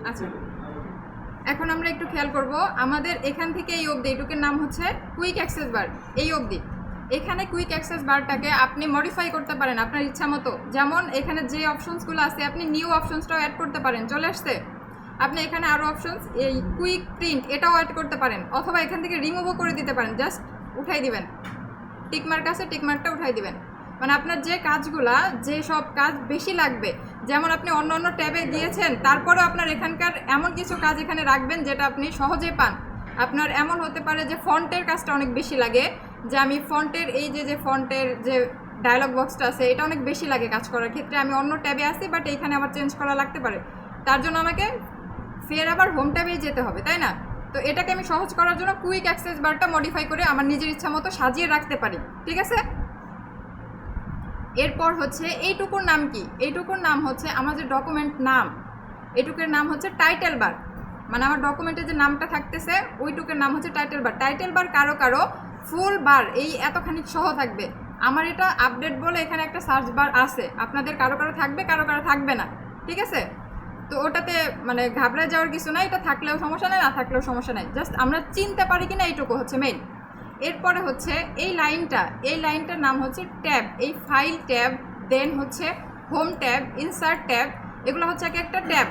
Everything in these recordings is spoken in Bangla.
আচ্ছা, এখন আমরা একটু খেয়াল করব আমাদের এখান থেকে এই অবধি এইটুকের নাম হচ্ছে কুইক অ্যাক্সেস বার। এই অবধি এখানে কুইক অ্যাক্সেস বারটাকে আপনি মডিফাই করতে পারেন আপনার ইচ্ছা মতো। যেমন এখানে যে অপশনসগুলো আছে আপনি নিউ অপশনসটাও অ্যাড করতে পারেন, চলে আসছে। আপনি এখানে আরও অপশনস এই কুইক প্রিন্ট এটাও অ্যাড করতে পারেন, অথবা এখান থেকে রিমুভও করে দিতে পারেন, জাস্ট উঠাই দিবেন। টিকমার্ক আছে, টিকমার্কটা উঠাই দিবেন। মানে আপনার যে কাজগুলা, যে সব কাজ বেশি লাগবে, যেমন আপনি অন্য অন্য ট্যাবে দিয়েছেন, তারপরেও আপনার এখানকার এমন কিছু কাজ এখানে রাখবেন যেটা আপনি সহজে পান। আপনার এমন হতে পারে যে ফন্টের কাজটা অনেক বেশি লাগে, যে আমি ফন্টের এই যে ফন্টের যে ডায়লগ বক্সটা আছে এটা অনেক বেশি লাগে কাজ করার ক্ষেত্রে, আমি অন্য ট্যাবে আসি বাট এইখানে আমার চেঞ্জ করা লাগতে পারে, তার জন্য আমাকে ফের আবার হোম ট্যাবেই যেতে হবে, তাই না? তো এটাকে আমি সহজ করার জন্য কুইক অ্যাক্সেস বারটা মডিফাই করে আমার নিজের ইচ্ছা মতো সাজিয়ে রাখতে পারি, ঠিক আছে? এরপর হচ্ছে এইটুকুর নাম কি? এইটুকুর নাম হচ্ছে আমার যে ডকুমেন্ট নাম, এইটুকুর নাম হচ্ছে টাইটেল বার। মানে আমার ডকুমেন্টে যে নামটা থাকতেছে ওইটুকুর নাম হচ্ছে টাইটেল বার। টাইটেল বার কারো কারো ফুল বার এই এতখানি সহ থাকবে। আমার এটা আপডেট বলে এখানে একটা সার্চ বার আছে, আপনাদের কারো কারো থাকবে, কারো কারো থাকবে না, ঠিক আছে? তো ওটাতে মানে ঘাবড়ে যাওয়ার কিছু নাই, এটা থাকলেও সমস্যা নেই, না থাকলেও সমস্যা নেই, জাস্ট আমরা চিনতে পারি কিনা এইটুকু হচ্ছে মেইন। এরপরে হচ্ছে এই লাইনটার নাম হচ্ছে ট্যাব। এই ফাইল ট্যাব, দেন হচ্ছে হোম ট্যাব, ইনসার্ট ট্যাব, এগুলো হচ্ছে এক একটা ট্যাব।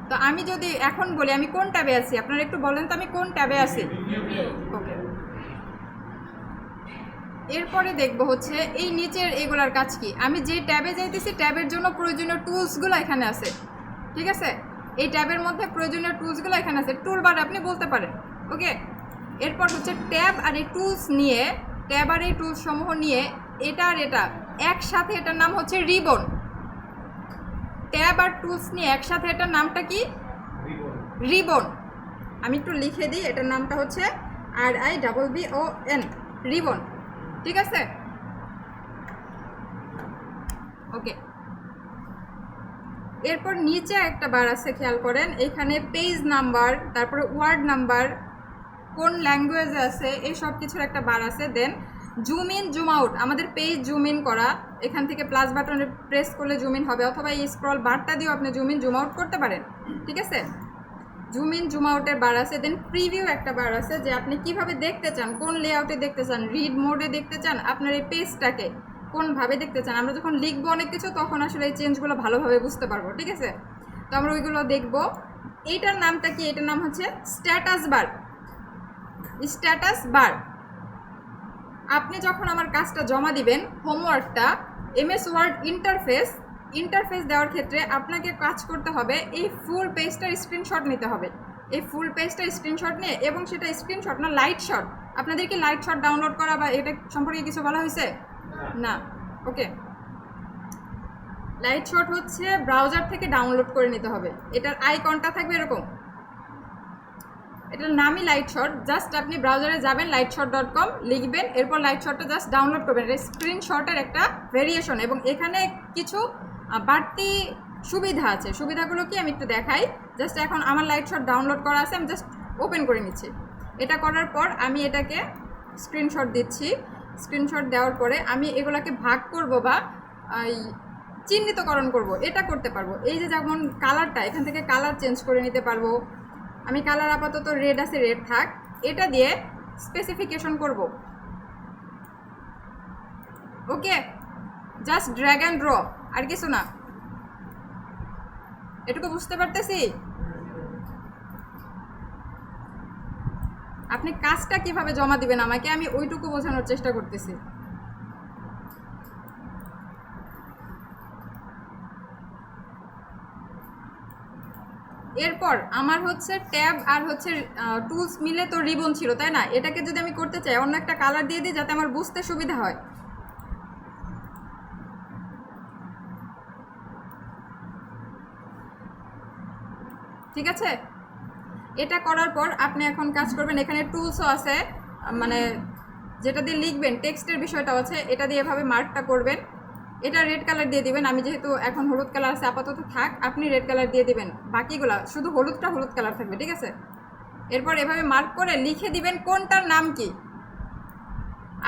তো আমি যদি এখন বলি আমি কোন ট্যাবে আছি, আপনারা একটু বলেন তো আমি কোন ট্যাবে আছি। ওকে, এরপরে দেখবো হচ্ছে এই নিচের এগুলার কাজ কি। আমি যে ট্যাবে যাইতেছি ট্যাবের জন্য প্রয়োজনীয় টুলসগুলো এখানে আছে, ঠিক আছে? এই ট্যাবের মধ্যে প্রয়োজনীয় টুলসগুলো এখানে আছে, টুলবার আপনি বলতে পারেন, ওকে? এরপর হচ্ছে ট্যাব আর এই টুলস নিয়ে, ট্যাব আর এই টুলস সমূহ নিয়ে এটা আর এটা একসাথে, এটার নাম হচ্ছে রিবন। ট্যাব আর টুলস নিয়ে একসাথে এটার নামটা কি? রিবন। আমি একটু লিখে দিই, এটার নামটা হচ্ছে RIBBON, রিবন, ঠিক আছে? ওকে, এরপর নিচে একটা বার আছে, খেয়াল করেন এখানে পেজ নাম্বার, তারপরে ওয়ার্ড নাম্বার, কোন ল্যাঙ্গুয়েজে আছে, এই সব কিছুর একটা বার আছে। দেন জুম ইন জুম আউট, আমাদের পেজ জুম ইন করা, এখান থেকে প্লাস বাটনে প্রেস করলে জুম ইন হবে, অথবা এই স্ক্রল বারটা দিয়েও আপনি জুম ইন জুম আউট করতে পারেন, ঠিক আছে? জুম ইন জুম আউটের বার আছে। দেন প্রিভিউ একটা বার আছে, যে আপনি কিভাবে দেখতে চান, কোন লেআউটে দেখতে চান, রিড মোডে দেখতে চান, আপনার এই পেজটাকে কোনভাবে দেখতে চান। আমরা যখন লিখবো অনেক কিছু তখন আসলে এই চেঞ্জগুলো ভালোভাবে বুঝতে পারবো, ঠিক আছে? তো আমরা ওইগুলো দেখবো। এইটার নামটা কি? এটার নাম হচ্ছে স্ট্যাটাস বার। স্ট্যাটাস বার, আপনি যখন আমার কাজটা জমা দিবেন, হোমওয়ার্কটা, MS ওয়ার্ড ইন্টারফেস দেওয়ার ক্ষেত্রে আপনাকে কাজ করতে হবে, এই ফুল পেজটার স্ক্রিনশট নিতে হবে। এই ফুল পেজটার স্ক্রিনশট নিয়ে, এবং সেটা স্ক্রিনশট না, লাইট শট। আপনাদের কি লাইট শট ডাউনলোড করা বা এটা সম্পর্কে কিছু বলা হয়েছে? না, ওকে। লাইট শট হচ্ছে ব্রাউজার থেকে ডাউনলোড করে নিতে হবে। এটার আইকনটা থাকবে এরকম, এটার নামই লাইট শট। জাস্ট আপনি ব্রাউজারে যাবেন, lightshot.com লিখবেন, এরপর লাইট শটটা জাস্ট ডাউনলোড করবেন। এটা স্ক্রিনশটের একটা ভেরিয়েশন, এবং এখানে কিছু বাড়তি সুবিধা আছে। সুবিধাগুলো কি আমি একটু দেখাই। জাস্ট এখন আমার লাইট শট ডাউনলোড করা আছে, আমি জাস্ট ওপেন করে নিচ্ছি। এটা করার পর আমি এটাকে স্ক্রিনশট দিচ্ছি। স্ক্রিনশট দেওয়ার পরে আমি এগুলোকে ভাগ করব বা চিহ্নিতকরণ করব, এটা করতে পারবো। এই যে যেমন কালারটা, এখান থেকে কালার চেঞ্জ করে নিতে পারবো। আমি কালার আপাতত রেড আছে, রেড থাক, এটা দিয়ে স্পেসিফিকেশন করব, ওকে? জাস্ট ড্র্যাগ অ্যান্ড ড্র, আর কিছু না। এটুকু বুঝতে পারতেছি? আপনি কাজটা কিভাবে জমা দিবেন আমাকে, আমি ওইটুকু বোঝানোর চেষ্টা করতেছি। এরপর আমার হচ্ছে ট্যাব আর হচ্ছে টুলস মিলে তো রিবন ছিল, তাই না? এটাকে যদি আমি করতে চাই, অন্য একটা কালার দিয়ে দিই যাতে আমার বুঝতে সুবিধা হয়। ঠিক আছে, এটা করার পর আপনি এখন কাজ করবেন, এখানে টুলসও আছে, মানে যেটা দিয়ে লিখবেন, টেক্সটের বিষয়টাও আছে, এটা দিয়ে এভাবে মার্কটা করবেন। এটা রেড কালার দিয়ে দিবেন, আমি যেহেতু এখন হলুদ কালার আছে আপাতত থাক, আপনি রেড কালার দিয়ে দিবেন, বাকিগুলা শুধু হলুদটা হলুদ কালার থাকবে, ঠিক আছে? এরপর এভাবে মার্ক করে লিখে দিবেন কোনটার নাম কি।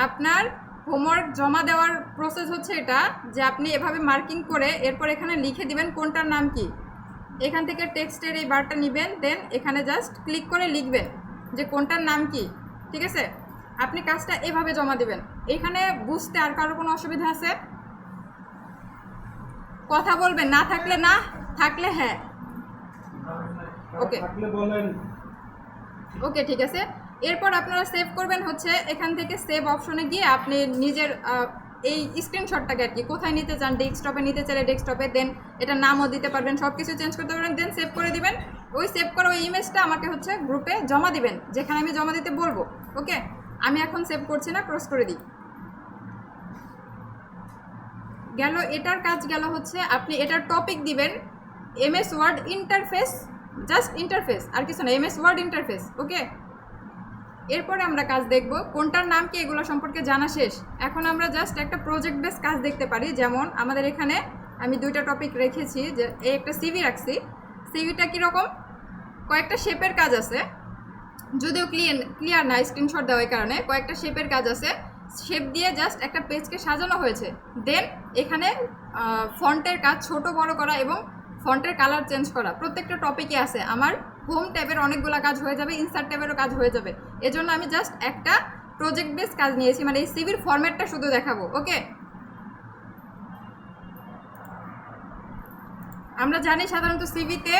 আপনার হোমওয়ার্ক জমা দেওয়ার প্রসেস হচ্ছে এটা, যে আপনি এভাবে মার্কিং করে এরপর এখানে লিখে দিবেন কোনটার নাম কি। এখান থেকে টেক্সটের এই বারটা নেবেন, দেন এখানে জাস্ট ক্লিক করে লিখবেন যে কোনটার নাম কি। ঠিক আছে, আপনি কাজটা এভাবে জমা দিবেন। এখানে বুঝতে আর কারো কোনো অসুবিধা আছে? কথা বলবেন, না থাকলে না, থাকলে হ্যাঁ। ওকে ওকে ঠিক আছে। এরপর আপনারা সেভ করবেন হচ্ছে এখান থেকে সেভ অপশনে গিয়ে আপনি নিজের এই স্ক্রিনশটটাকে আর কি কোথায় নিতে চান, ডেস্কটপে নিতে চাইলে ডেস্কটপে, দেন এটা নামও দিতে পারবেন, সব কিছু চেঞ্জ করতে পারবেন, দেন সেভ করে দিবেন। ওই সেভ করা ওই ইমেজটা আমাকে হচ্ছে গ্রুপে জমা দিবেন, যেখানে আমি জমা দিতে বলবো। ওকে, আমি এখন সেভ করছি না, ক্রস করে দিই। গেল, এটার কাজ গেল হচ্ছে আপনি এটার টপিক দিবেন MS Word interface, just interface, আর কিছু না, এমএস ওয়ার্ড ইন্টারফেস। ওকে, এরপরে আমরা কাজ দেখব কোনটার নাম কি, এগুলো সম্পর্কে জানা শেষ। এখন আমরা জাস্ট একটা প্রজেক্ট বেস কাজ দেখতে পারি। যেমন আমাদের এখানে আমি দুইটা টপিক রেখেছি, যে এই একটা সিভি রাখছি। সিভিটা কীরকম, কয়েকটা শেপের কাজ আছে, যদিও ক্লিয়ার না স্ক্রিনশট দেওয়ার কারণে, কয়েকটা শেপের কাজ আছে। শেপ দিয়ে জাস্ট একটা পেজকে সাজানো হয়েছে। দেন এখানে ফন্টের কাজ ছোট বড় করা এবং ফন্টের কালার চেঞ্জ করা প্রত্যেকটা টপিকে আছে। আমার হোম ট্যাবের অনেকগুলো কাজ হয়ে যাবে, ইনসার্ট ট্যাবেরও কাজ হয়ে যাবে। এজন্য আমি জাস্ট একটা প্রজেক্ট বেস কাজ নিয়েছি, মানে এই সিভির ফরম্যাটটা শুধু দেখাবো। ওকে, আমরা জানি সাধারণত সিভিতে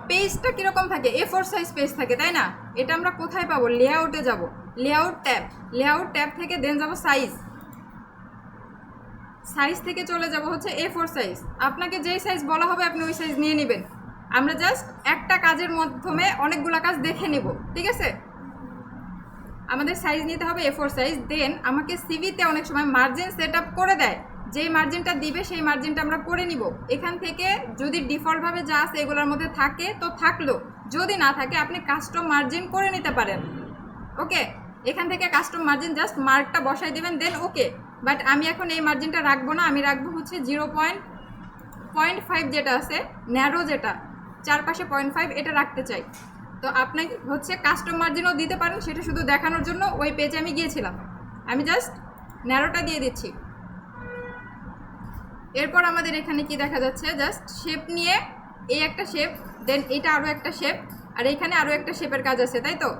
পেজটা কীরকম থাকে, A4 সাইজ পেজ থাকে, তাই না? এটা আমরা কোথায় পাবো? লেআউটে যাব, লেআউট ট্যাব থেকে দেন যাব সাইজ থেকে চলে যাব হচ্ছে A4 সাইজ। আপনাকে যেই সাইজ বলা হবে আপনি ওই সাইজ নিয়ে নেবেন। আমরা জাস্ট একটা কাজের মাধ্যমে অনেকগুলো কাজ দেখে নিব। ঠিক আছে, আমাদের সাইজ নিতে হবে A4 সাইজ। দেন আমাকে সিভিতে অনেক সময় মার্জিন সেট আপ করে দেয়, যেই মার্জিনটা দিবে সেই মার্জিনটা আমরা করে নিব। এখান থেকে যদি ডিফল্টভাবে যা আছে এগুলোর মধ্যে থাকে তো থাকলো, যদি না থাকে আপনি কাস্টম মার্জিন করে নিতে পারেন। ওকে, এখান থেকে কাস্টম মার্জিন জাস্ট মার্কটা বসাই দিবেন, দেন ওকে। বাট আমি এখন এই মার্জিনটা রাখবো না, আমি রাখবো হচ্ছে 0.5 যেটা আছে ন্যারো, যেটা চারপাশে 0.5, এটা রাখতে চাই। তো আপনাকে হচ্ছে কাস্টম মার্জিনও দিতে পারেন, সেটা শুধু দেখানোর জন্য ওই পেজে আমি গিয়েছিলাম। আমি জাস্ট ন্যারোটা দিয়ে দিচ্ছি। এরপর আমাদের এখানে কি দেখা যাচ্ছে, জাস্ট শেপ নিয়ে এই একটা শেপ, দেন এটা আরও একটা শেপ, আর এখানে আরও একটা শেপের কাজ আছে, তাই তো?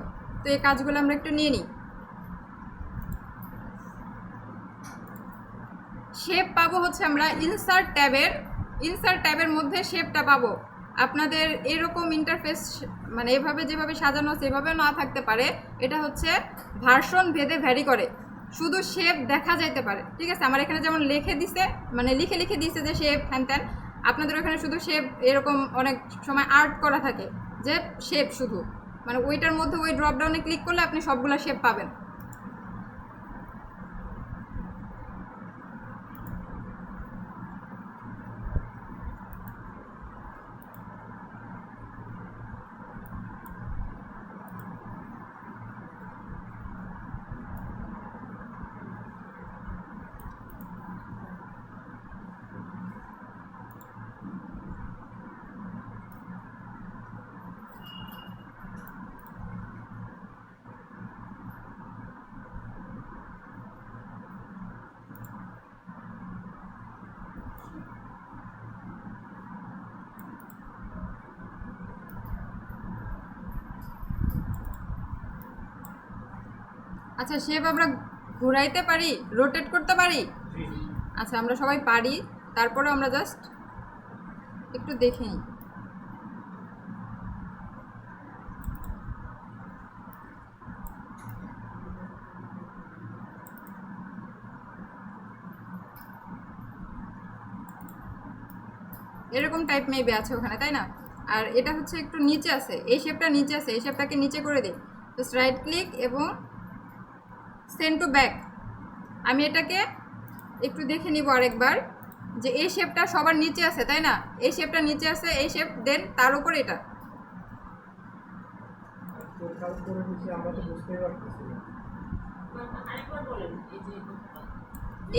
তো এই কাজগুলো আমরা একটু নিয়ে নিই। শেপ পাবো হচ্ছে আমরা ইনসার্ট ট্যাবের মধ্যে শেপটা পাবো। আপনাদের এরকম ইন্টারফেস মানে এভাবে যেভাবে সাজানো সেভাবে না থাকতে পারে, এটা হচ্ছে ভার্সন ভেদে ভ্যারি করে, শুধু শেপ দেখা যাইতে পারে। ঠিক আছে, আমার এখানে যেমন লিখে দিছে, মানে লিখে দিছে যে শেপ হ্যান ত্যান, আপনাদের ওখানে শুধু শেপ এরকম অনেক সময় আর্ট করা থাকে যে শেপ শুধু, মানে ওইটার মধ্যে ওই ড্রপডাউনে ক্লিক করলে আপনি সবগুলো শেপ পাবেন। আচ্ছা, শেপ আমরা ঘুরাইতে পারি, রোটেট করতে পারি? আচ্ছা, আমরা সবাই পারি, তারপরে আমরা জাস্ট একটু দেখে নিই। এরকম টাইপ মেবি আছে ওখানে, তাই না? আর এটা হচ্ছে একটু নিচে আছে, এই শেপটা নিচে আছে, এই শেপটাকে নিচে করে দিই। জাস্ট রাইট ক্লিক এবং সেন্ড টু ব্যাক। আমি এটাকে একটু দেখে নিব আরেকবার, যে এই শেপটা সবার নিচে আছে, তাই না? এই শেপটা নিচে আছে, এই শেপ, দেন তার উপর এটা।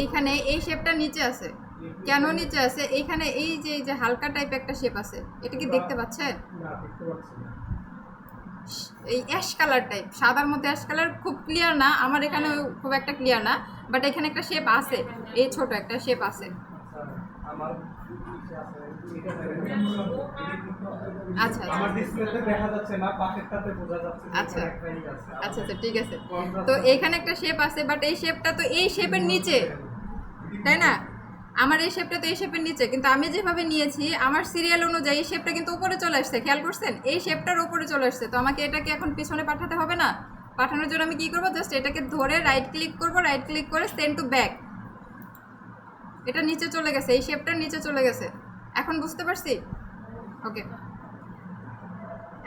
এইখানে এই শেপটা নিচে আছে, কেন নিচে আছে? এইখানে এই যে হালকা টাইপ একটা শেপ আছে, এটা কি দেখতে পাচ্ছেন? এই অ্যাশ কালার টাইপ, সাদার মধ্যে অ্যাশ কালার, খুব ক্লিয়ার না, আমার এখানে খুব একটা ক্লিয়ার না, বাট এখানে একটা শেপ আছে, এই ছোট একটা শেপ আছে। আচ্ছা আমার ডিসপ্লেতে দেখা যাচ্ছে না, পাশেরটাতে বোঝা যাচ্ছে যে আচ্ছা এখানে একটা ই আছে। আচ্ছা আচ্ছা ঠিক আছে। তো এখানে একটা শেপ আছে, বাট এই শেপটা তো এই শেপের নিচে, তাই না? আমার এই শেপটা তো এই শেপের নিচে, কিন্তু আমি যেভাবে নিয়েছি আমার সিরিয়াল অনুযায়ী এই শেপটা কিন্তু উপরে চলে আসছে, খেয়াল করছেন? এই শেপটার উপরে চলে আসছে, তো আমাকে এটাকে এখন পিছনে পাঠাতে হবে না? পাঠানোর জন্য আমি কি করব, জাস্ট এটাকে ধরে রাইট ক্লিক করব, রাইট ক্লিক করে সেন্ড টু ব্যাক, এটা নিচে চলে গেছে, এই শেপটার নিচে চলে গেছে। এখন বুঝতে পারছি? ওকে,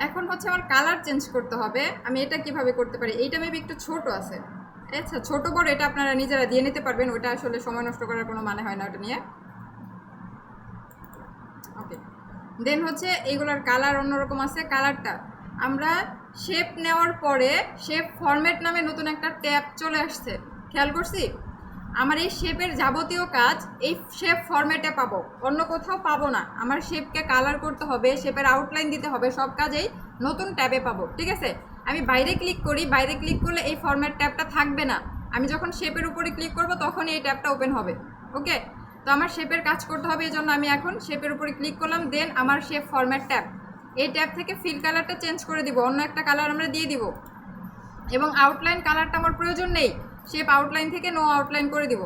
এখন হচ্ছে আমার কালার চেঞ্জ করতে হবে। আমি এটা কিভাবে করতে পারি? এইটা মেবি একটু ছোট আছে। আচ্ছা, ছোট বড় এটা আপনারা নিজেরা দিয়ে নিতে পারবেন, ওটা আসলে সময় নষ্ট করার কোনো মানে হয় না ওটা নিয়ে। ওকে, দেন হচ্ছে এইগুলোর কালার অন্যরকম আছে। কালারটা আমরা শেপ নেওয়ার পরে শেপ ফরম্যাট নামে নতুন একটা ট্যাব চলে আসছে, খেয়াল করছি? আমার এই শেপের যাবতীয় কাজ এই শেপ ফরম্যাটে পাবো, অন্য কোথাও পাবো না। আমার শেপকে কালার করতে হবে, শেপের আউটলাইন দিতে হবে, সব কাজেই নতুন ট্যাবে পাবো, ঠিক আছে? আমি বাইরে ক্লিক করি, বাইরে ক্লিক করলে এই ফরম্যাট ট্যাবটা থাকবে না। আমি যখন শেপের উপরে ক্লিক করব তখন এই ট্যাবটা ওপেন হবে। ওকে, তো আমার শেপের কাজ করতে হবে, এই জন্য আমি এখন শেপের উপরে ক্লিক করলাম, দেন আমার শেপ ফরম্যাট ট্যাব, এই ট্যাব থেকে ফিল কালারটা চেঞ্জ করে দিব, অন্য একটা কালার আমরা দিয়ে দিব। এবং আউটলাইন কালারটা আমার প্রয়োজন নেই, শেপ আউটলাইন থেকে নো আউটলাইন করে দিব।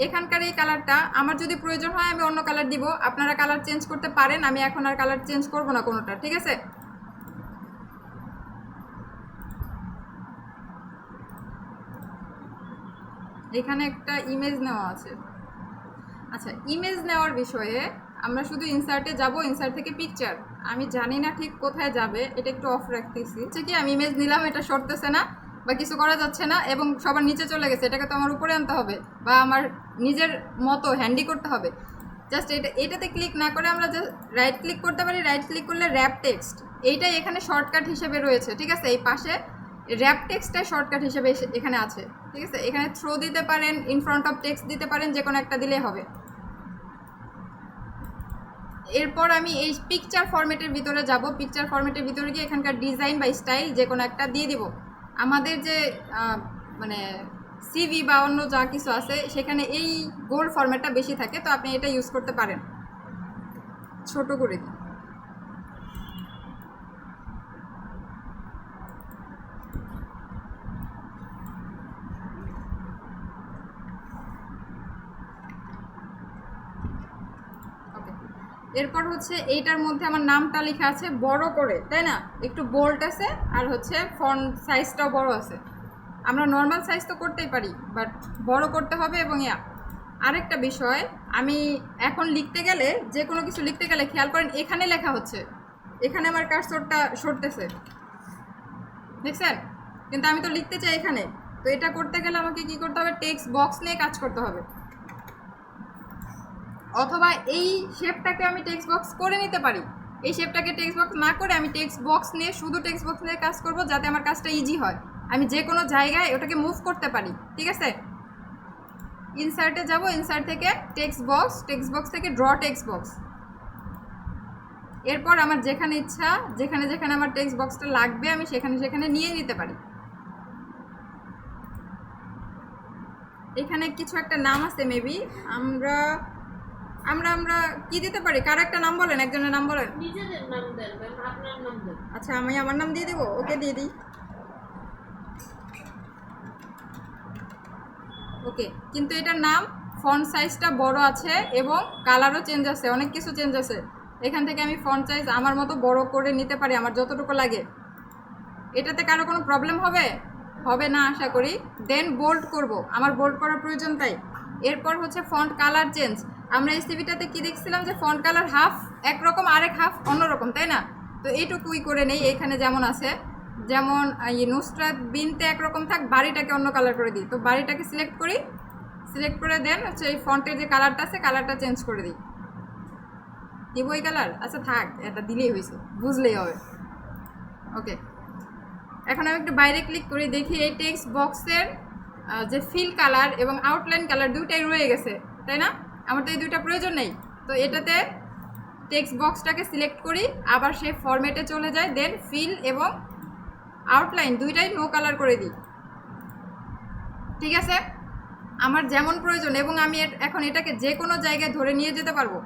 এখানকার এই কালারটা আমার যদি প্রয়োজন হয় আমি অন্য কালার দিব, আপনারা কালার চেঞ্জ করতে পারেন। আমি এখন আর কালার চেঞ্জ করব না কোনোটা, ঠিক আছে? এখানে একটা ইমেজ নেওয়া আছে। আচ্ছা, ইমেজ নেওয়ার বিষয়ে আমরা শুধু ইনসার্টে যাব, ইনসার্ট থেকে পিকচার, আমি জানি না ঠিক কোথায় যাবে, এটা একটু অফ রাখতেছি। হচ্ছে কি, আমি ইমেজ নিলাম, এটা সরতেছে না বা কিছু করা যাচ্ছে না, এবং সবার নিচে চলে গেছে, এটাকে তো আমার উপরে আনতে হবে বা আমার নিজের মতো হ্যান্ডি করতে হবে। জাস্ট এটাতে ক্লিক না করে আমরা জাস্ট রাইট ক্লিক করতে পারি, রাইট ক্লিক করলে র্যাপ টেক্সট, এইটাই এখানে শর্টকাট হিসেবে রয়েছে, ঠিক আছে? এই পাশে র্যাপ টেক্সটটাই শর্টকাট হিসেবে এখানে আছে, ঠিক আছে? এখানে থ্রো দিতে পারেন, ইন ফ্রন্ট অফ টেক্সট দিতে পারেন, যে কোনো একটা দিলেই হবে। এরপর আমি এই পিকচার ফরম্যাটের ভিতরে যাব, পিকচার ফরম্যাটের ভিতরে গিয়ে এখানকার ডিজাইন বা স্টাইল যে কোনো একটা দিয়ে দিব। আমাদের যে মানে সিভি বা অন্য যা কিছু আছে সেখানে এই গোল ফরম্যাটটা বেশি থাকে, তো আপনি এটা ইউজ করতে পারেন। ছোট করে দিই। ওকে, এরপর হচ্ছে এইটার মধ্যে আমার নামটা লেখা আছে বড় করে, তাই না? একটু বোল্ড আছে, আর হচ্ছে ফন্ট সাইজটাও বড় আছে। আমরা নর্মাল সাইজ তো করতেই পারি, বাট বড় করতে হবে। এবং আরেকটা বিষয়, আমি এখন লিখতে গেলে, যে কোনো কিছু লিখতে গেলে খেয়াল করেন এখানে লেখা হচ্ছে, এখানে আমার কার্সরটা সরতেছে, দেখছেন? কিন্তু আমি তো লিখতে চাই এখানে, তো এটা করতে গেলে আমাকে কি করতে হবে? টেক্সট বক্স নিয়ে কাজ করতে হবে, অথবা এই শেপটাকে আমি টেক্সট বক্স করে নিতে পারি। এই শেপটাকে টেক্সট বক্স না করে আমি টেক্সট বক্স নিয়ে, শুধু টেক্সট বক্স নিয়ে কাজ করব, যাতে আমার কাজটা ইজি হয়, আমি যে কোনো জায়গায় ওটাকে মুভ করতে পারি, ঠিক আছে? ইনসার্টে যাব, ইনসার্ট থেকে টেক্সট বক্স, টেক্সট বক্স থেকে ড্র টেক্সট বক্স। এরপর আমার যেখানে ইচ্ছা, যেখানে যেখানে আমার টেক্সট বক্সটা লাগবে আমি সেখানে সেখানে নিয়ে নিতে পারি। এখানে কিছু একটা নাম আছে মেবি, আমরা আমরা আমরা কি দিতে পারি? কার একটা নাম বলেন, একজনের নাম বলেন। নিজেদের নাম দেন, আপনার নাম দেন। আচ্ছা, আমি আমার নাম দিয়ে দিব। ওকে, দিয়ে দিই। ওকে, কিন্তু এটার নাম, ফন্ট সাইজটা বড় আছে এবং কালারও চেঞ্জ আছে, অনেক কিছু চেঞ্জ আছে। এখান থেকে আমি ফন্ট সাইজ আমার মতো বড় করে নিতে পারি, আমার যতটুকু লাগে। এটাতে কারো কোনো প্রবলেম হবে? হবে না আশা করি। দেন বোল্ড করব, আমার বোল্ড করার প্রয়োজন তাই। এরপর হচ্ছে ফন্ট কালার চেঞ্জ। আমরা এই সিভিটাতে কি দেখছিলাম যে ফন্ট কালার হাফ একরকম, আরেক হাফ অন্যরকম, তাই না? তো এইটুকুই করে নেই, এখানে যেমন আছে, যেমন নুসরাত বিনতে একরকম থাক, বাড়িটাকে অন্য কালার করে দিই। তো বাড়িটাকে সিলেক্ট করি, সিলেক্ট করে দেন হচ্ছে এই ফন্টের যে কালারটা আছে কালারটা চেঞ্জ করে দিই। দিব এই কালার? আচ্ছা থাক, এটা দিলেই হয়েছে, বুঝলেই হবে। ওকে, এখন আমি একটু বাইরে ক্লিক করি, দেখি এই টেক্সট বক্সের যে ফিল কালার এবং আউটলাইন কালার দুইটাই রয়ে গেছে, তাই না? আমার তো এই দুইটা প্রয়োজন নেই। তো এটাতে টেক্সট বক্সটাকে সিলেক্ট করি, আবার সেই ফরম্যাটে চলে যায়, দেন ফিল এবং আউটলাইন দুইটাই নো কালার করে দিই, ঠিক আছে? আমার যেমন প্রয়োজন, এবং আমি এখন এটাকে যে কোনো জায়গায় ধরে নিয়ে যেতে পারবো।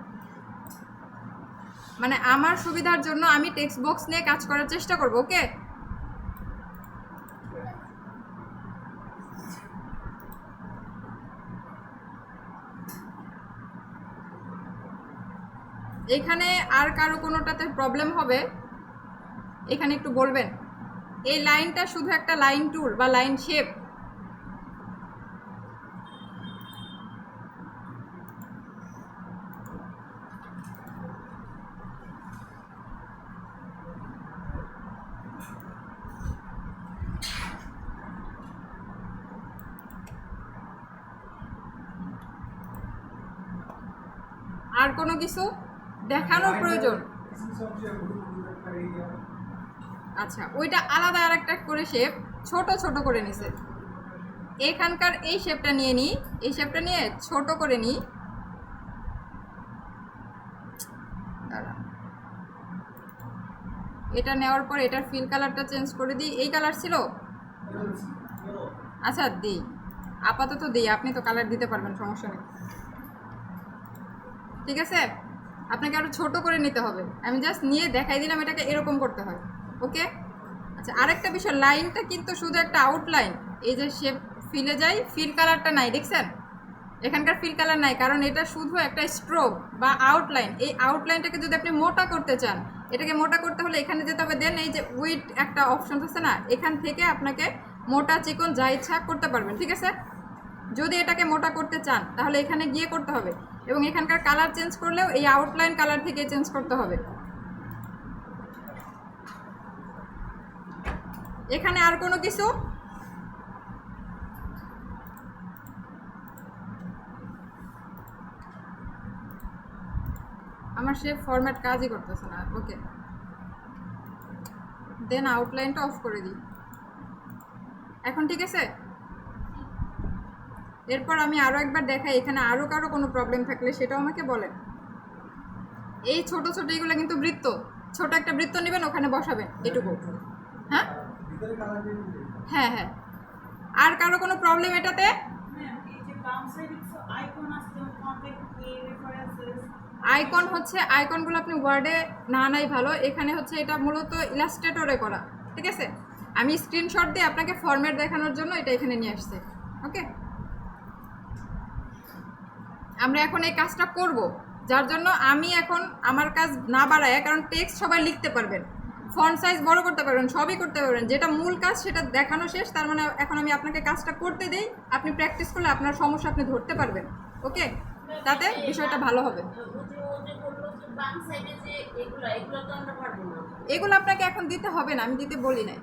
মানে আমার সুবিধার জন্য আমি টেক্সট বক্স নিয়ে কাজ করার চেষ্টা করব, ওকে? এখানে আর কারো কোনোটাতে প্রবলেম হবে এখানে একটু বলবেন। এই লাইনটা শুধু একটা লাইন টুল বা লাইন শেপ। আর কোনো কিছু দেখানোর প্রয়োজন? আচ্ছা, ওইটা আলাদা আর একটা করে শেপ ছোট ছোট করে নিছে। এখানকার এই শেপটা নিয়ে নিই, এই শেপটা নিয়ে ছোট করে নিই। এটা নেওয়ার পর এটার ফিল কালারটা চেঞ্জ করে দিই। এই কালার ছিল, আচ্ছা দিই, আপাতত দিই, আপনি তো কালার দিতে পারবেন, সমস্যা নেই। ঠিক আছে, আপনাকে আরও ছোট করে নিতে হবে। আমি জাস্ট নিয়ে দেখাই দিলাম এটাকে এরকম করতে হয়, ওকে? আচ্ছা, আরেকটা বিষয়, লাইনটা কিন্তু শুধু একটা আউটলাইন। এই যে শেপ ফিলে যাই, ফিল কালারটা নাই, দেখছেন? এখানকার ফিল কালার নাই, কারণ এটা শুধু একটা স্ট্রোক বা আউটলাইন। এই আউটলাইনটাকে যদি আপনি মোটা করতে চান, এটাকে মোটা করতে হলে এখানে যেতে হবে। দেন এই যে উইড একটা অপশন আছে না, এখান থেকে আপনাকে মোটা চিকন যা ইচ্ছা করতে পারবেন, ঠিক আছে? যদি এটাকে মোটা করতে চান তাহলে এখানে গিয়ে করতে হবে, এবং এখানকার কালার চেঞ্জ করলেও এই আউটলাইন কালার থেকে চেঞ্জ করতে হবে। এখানে আর কোনো কিছু? আমার শেপ ফরম্যাট কাজই করতেছে না, ওকে। দেন আউটলাইনটা অফ করে দিই। এখন ঠিক আছে? এরপর আমি আরও একবার দেখাই, এখানে আরও কারো কোনো প্রবলেম থাকলে সেটাও আমাকে বলেন। এই ছোট ছোট এগুলো কিন্তু বৃত্ত, ছোট একটা বৃত্ত নেবেন, ওখানে বসাবেন, এটুকু। হ্যাঁ হ্যাঁ হ্যাঁ, আর কারো কোনো প্রবলেম এটাতে? আইকন হচ্ছে, আইকনগুলো আপনি ওয়ার্ডে না নাই ভালো, এখানে হচ্ছে এটা মূলত ইলাস্ট্রেটরে করা, ঠিক আছে? আমি স্ক্রিনশট দিয়ে আপনাকে ফরম্যাট দেখানোর জন্য এটা এখানে নিয়ে আসছি, ওকে? আমরা এখন এই কাজটা করব, যার জন্য আমি এখন আমার কাজ না বাড়ায়, কারণ টেক্সট সবাই লিখতে পারবেন, ফন্ট সাইজ বড় করতে পারবেন, সবই করতে পারবেন। যেটা মূল কাজ সেটা দেখানো শেষ, তার মানে এখন আমি আপনাকে কাজটা করতে দেই, আপনি প্র্যাকটিস করলে আপনার সমস্যা আপনি ধরতে পারবেন, ওকে? তাতে বিষয়টা ভালো হবে। এগুলো আপনাকে এখন দিতে হবে না, আমি দিতে বলি নাই।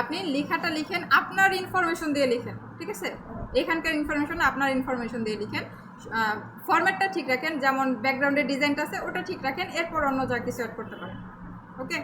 আপনি লেখাটা লিখেন, আপনার ইনফরমেশন দিয়ে লিখেন, ঠিক আছে? এখানকার ইনফরমেশন আপনার ইনফরমেশন দিয়ে লিখেন। ফরম্যাটটা ঠিক রাখেন, যেমন ব্যাকগ্রাউন্ডের ডিজাইনটা আছে ওটা ঠিক রাখেন, এরপর অন্য যা কিছু অ্যাড করতে পারেন, ওকে?